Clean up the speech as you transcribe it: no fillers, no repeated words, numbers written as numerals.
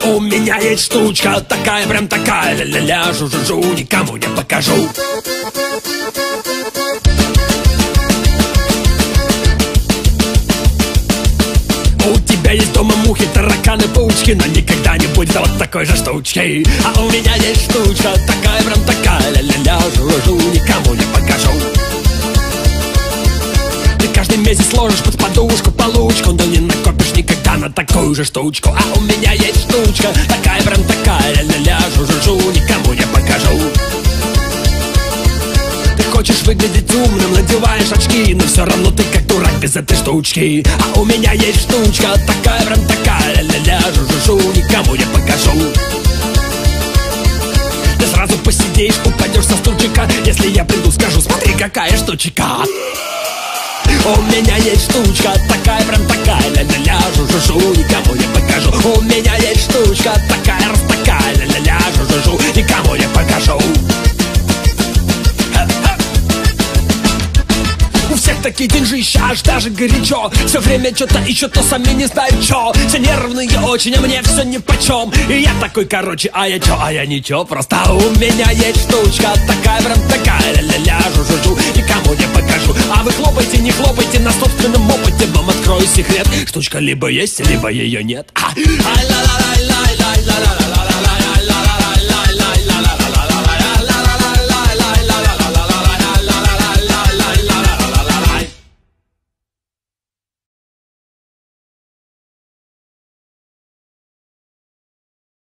У меня есть штучка, такая, прям такая, ля-ля-ля, жу-жу-жу, никому не покажу. У тебя есть дома мухи, тараканы, паучки, но никогда не будет вот такой же штучки. А у меня есть штучка, такая, прям такая, ля-ля-ля, жу-жу, никому не покажу. Ты каждый месяц ложишь под подушку получку, но не накопишь никогда на такую же штучку. А у меня есть штучка, такая, прям такая, ля-ля-ля, жу-жу-жу, никому не покажу. Ты хочешь выглядеть умным, надеваешь очки, но все равно ты как дурак без этой штучки. А у меня есть штучка, такая, прям такая, ля-ля-ля, жу-жу-жу, никому не покажу. Ты сразу посидишь, упадешь со стульчика, если я приду, скажу, смотри, какая штучка. У меня есть штучка, такая, прям такая, ля-ля-ля, жу-жу-жу, никому не покажу. У меня есть штучка, такая, раз такая, ля-ля-ля, жу-жу-жу, никому не покажу. У всех такие деньжища, аж даже горячо. Все время что-то ищут, то сами не знают чё. Все нервные очень, а мне все нипочем. И я такой, короче, а я чё, а я ничего. Просто у меня есть штучка, такая, прям такая, ля-ля-ля, жу-жу-жу, никому не покажу. А вы хлопайте, не хлопайте, на собственном опыте вам открою секрет. Штучка либо есть, либо ее нет. Ай-ла-ла-ла-ла-ла-ла-ла-ла-ла.